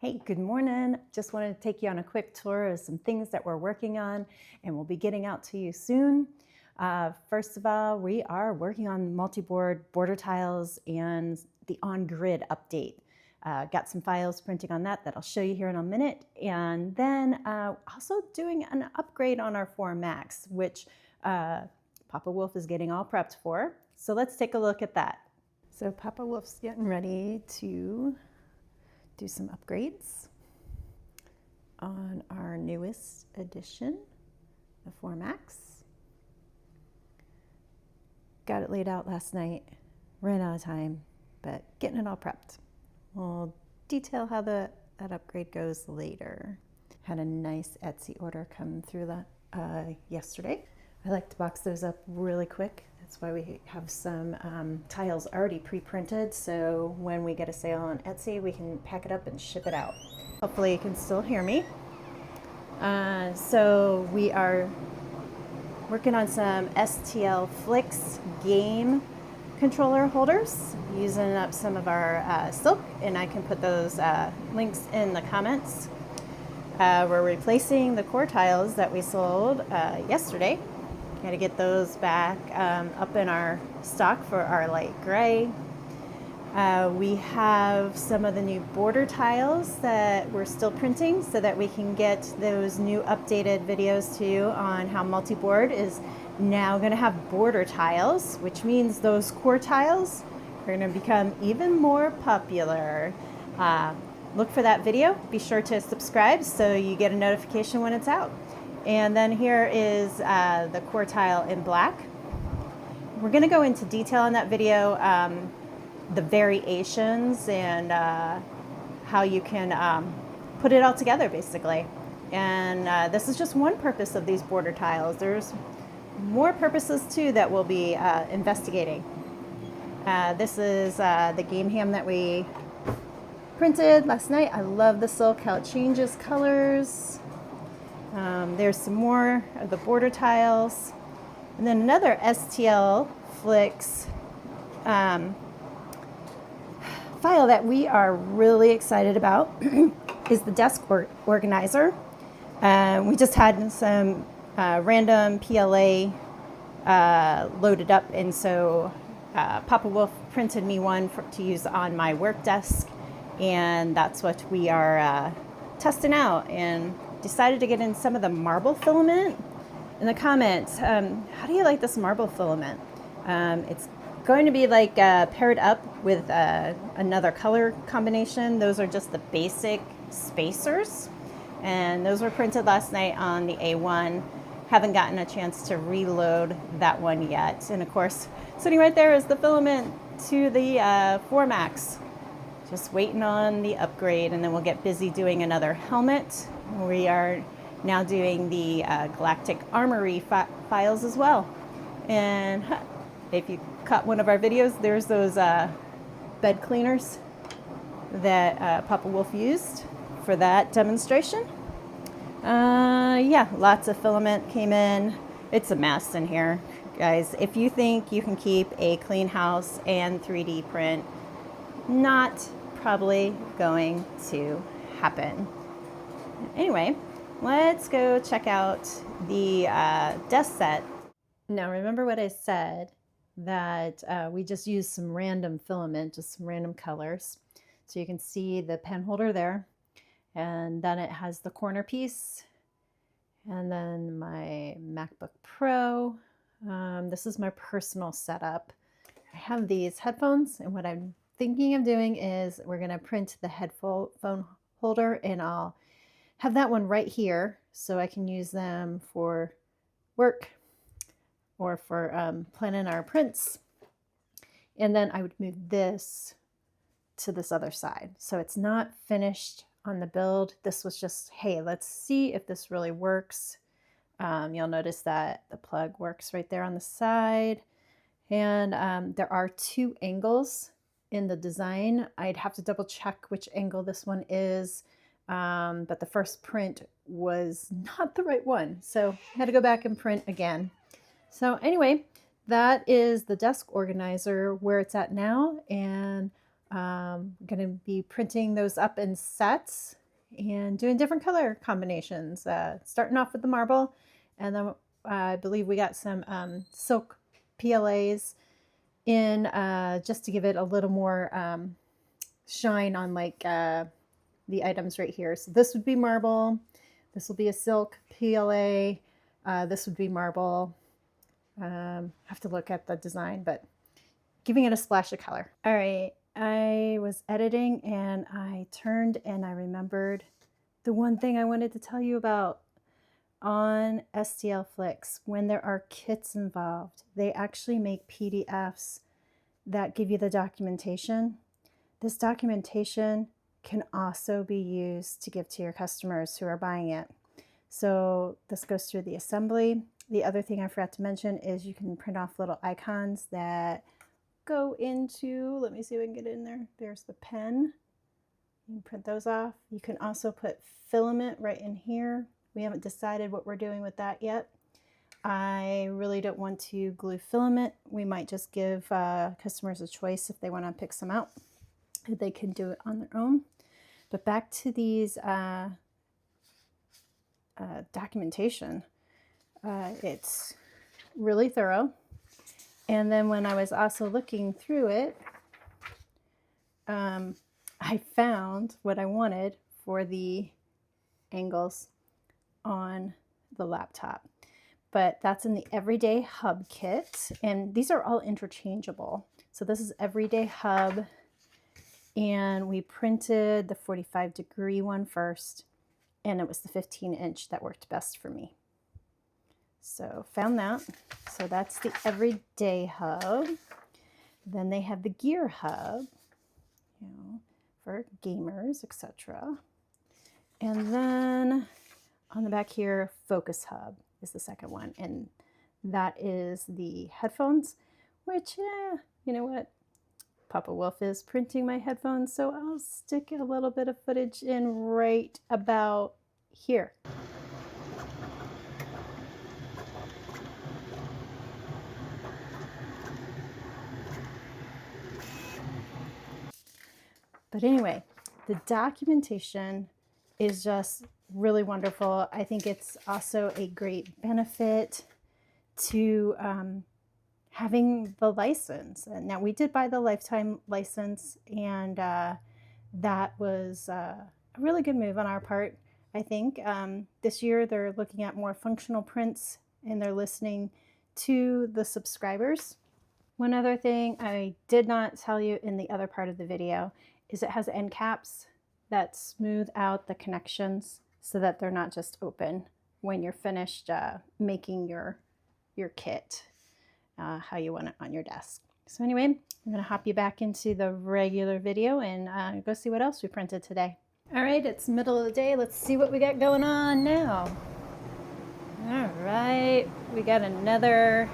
Hey, good morning. Just wanted to take you on a quick tour of some things that we're working on and we'll be getting out to you soon. First of all, we are working on multi-board border tiles and the on-grid update. Got some files printing on that I'll show you here in a minute. And then also doing an upgrade on our 4 Max, which Papa Wolf is getting all prepped for. So let's take a look at that. So Papa Wolf's getting ready to do some upgrades on our newest edition, the 4 Max. Got it laid out last night, ran out of time, but getting it all prepped. We'll detail how that upgrade goes later. Had a nice Etsy order come through yesterday. I like to box those up really quick. That's why we have some tiles already pre-printed, so when we get a sale on Etsy, we can pack it up and ship it out. Hopefully you can still hear me. So we are working on some STL Flix game controller holders, using up some of our silk, and I can put those links in the comments. We're replacing the core tiles that we sold yesterday. Got to get those back up in our stock for our light gray. We have some of the new border tiles that we're still printing so that we can get those new updated videos to you on how Multiboard is now going to have border tiles, which means those core tiles are going to become even more popular. Look for that video. Be sure to subscribe so you get a notification when it's out. And then here is the core tile in black. We're going to go into detail in that video, the variations and how you can put it all together basically. And this is just one purpose of these border tiles. There's more purposes too that we'll be investigating. This is the game ham that we printed last night. I love the silk, how it changes colors. There's some more of the border tiles. And then another STL Flix file that we are really excited about is the desk organizer. We just had some random PLA loaded up, and so Papa Wolf printed me one to use on my work desk, and that's what we are testing out, and decided to get in some of the marble filament. In the comments, how do you like this marble filament? It's going to be like paired up with another color combination. Those are just the basic spacers, and those were printed last night on the A1. Haven't gotten a chance to reload that one yet. And of course, sitting right there is the filament to the 4 Max. Just waiting on the upgrade, and then we'll get busy doing another helmet. We are now doing the Galactic Armory files as well. And if you caught one of our videos, there's those bed cleaners that Papa Wolf used for that demonstration. Yeah, lots of filament came in. It's a mess in here, guys. If you think you can keep a clean house and 3D print, not probably going to happen. Anyway, let's go check out the desk set. Now remember what I said, that we just used some random filament, just some random colors. So you can see the pen holder there, and then it has the corner piece, and then my MacBook Pro. This is my personal setup. I have these headphones, and what I'm thinking of doing is we're going to print the headphone holder, and I'll have that one right here so I can use them for work or for planning our prints. And then I would move this to this other side. So it's not finished on the build. This was just, hey, let's see if this really works. You'll notice that the plug works right there on the side. And there are 2 angles in the design. I'd have to double check which angle this one is. But the first print was not the right one. So I had to go back and print again. So anyway, that is the desk organizer where it's at now. And Going to be printing those up in sets and doing different color combinations, starting off with the marble, and then I believe we got some silk PLAs in just to give it a little more shine on like the items right here. So this would be marble, this will be a silk PLA, this would be marble. Have to look at the design, but giving it a splash of color. All right, I was editing and I turned and I remembered the one thing I wanted to tell you about. On STL Flix, when there are kits involved, they actually make PDFs that give you the documentation. This documentation can also be used to give to your customers who are buying it. So this goes through the assembly. The other thing I forgot to mention is you can print off little icons that go into, let me see if I can get in there. There's the pen. You can print those off. You can also put filament right in here. We haven't decided what we're doing with that yet. I really don't want to glue filament. We might just give customers a choice if they want to pick some out. They can do it on their own. But back to these documentation. It's really thorough. And then when I was also looking through it, I found what I wanted for the angles on the laptop. But that's in the Everyday Hub kit, and these are all interchangeable. So this is Everyday Hub, and we printed the 45-degree one first, and it was the 15-inch that worked best for me. So found that. So that's the Everyday Hub. Then they have the Gear Hub, you know, for gamers, etc. And then on the back here, Focus Hub is the second one, and that is the headphones, which, you know what? Papa Wolf is printing my headphones, so I'll stick a little bit of footage in right about here. But anyway, the documentation is just really wonderful. I think it's also a great benefit to having the license. Now, we did buy the lifetime license, and that was a really good move on our part, I think. This year, they're looking at more functional prints, and they're listening to the subscribers. One other thing I did not tell you in the other part of the video is it has end caps that smooth out the connections so that they're not just open when you're finished making your kit how you want it on your desk. So anyway, I'm going to hop you back into the regular video and go see what else we printed today. All right, it's middle of the day. Let's see what we got going on now. All right, we got another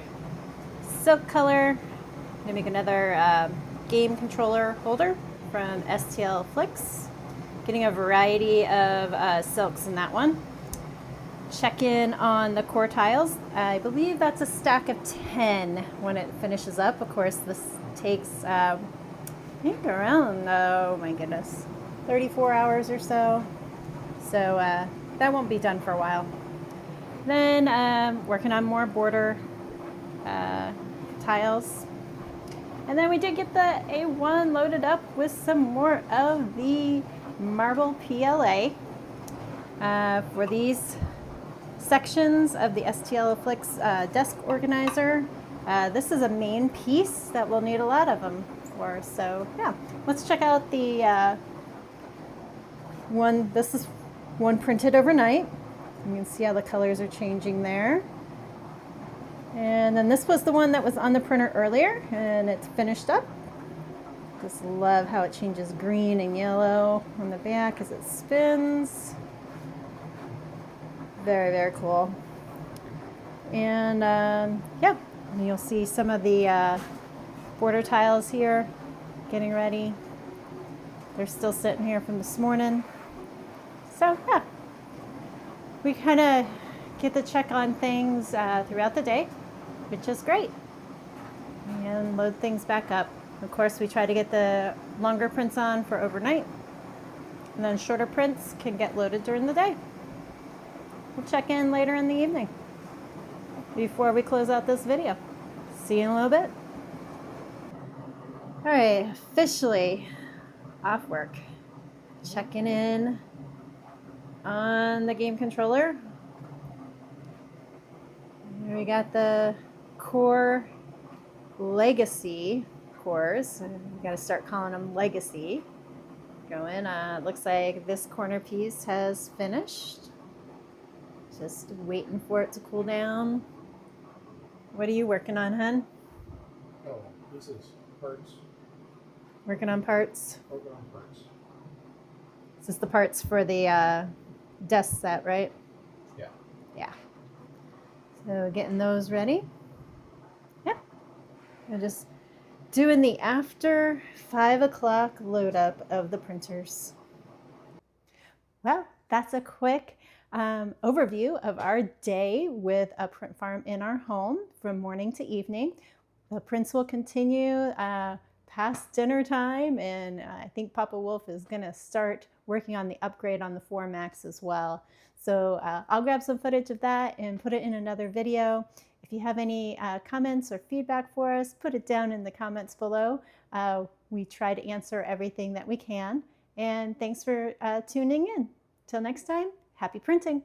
silk color. I'm going to make another game controller holder from STL Flix. Getting a variety of silks in that one. Check in on the core tiles. I believe that's a stack of 10 when it finishes up. Of course, this takes, I think around, oh my goodness, 34 hours or so. So that won't be done for a while. Then working on more border tiles. And then we did get the A1 loaded up with some more of the marble PLA for these sections of the STL Flix desk organizer. This is a main piece that we'll need a lot of them for. So yeah, let's check out the one. This is one printed overnight. You can see how the colors are changing there. And then this was the one that was on the printer earlier, and it's finished up. Just love how it changes green and yellow on the back as it spins. Very, very cool. And yeah, and you'll see some of the border tiles here getting ready. They're still sitting here from this morning. So yeah, we kind of get to check on things throughout the day, which is great, and load things back up. Of course, we try to get the longer prints on for overnight, and then shorter prints can get loaded during the day. We'll check in later in the evening before we close out this video. See you in a little bit. All right, officially off work. Checking in on the game controller. Here we got the core legacy cores. We got to start calling them legacy. Going. Looks like this corner piece has finished. Just waiting for it to cool down. What are you working on, hun? Oh, this is parts. Working on parts. Working on parts. This is the parts for the desk set, right? Yeah. Yeah. So getting those ready. Yeah. I'm just doing the after 5 o'clock load up of the printers. Well, that's a quick overview of our day with a print farm in our home from morning to evening. The prints will continue past dinner time, and I think Papa Wolf is going to start working on the upgrade on the 4 Max as well. So I'll grab some footage of that and put it in another video. If you have any comments or feedback for us, put it down in the comments below. We try to answer everything that we can. And thanks for tuning in. Till next time, happy printing.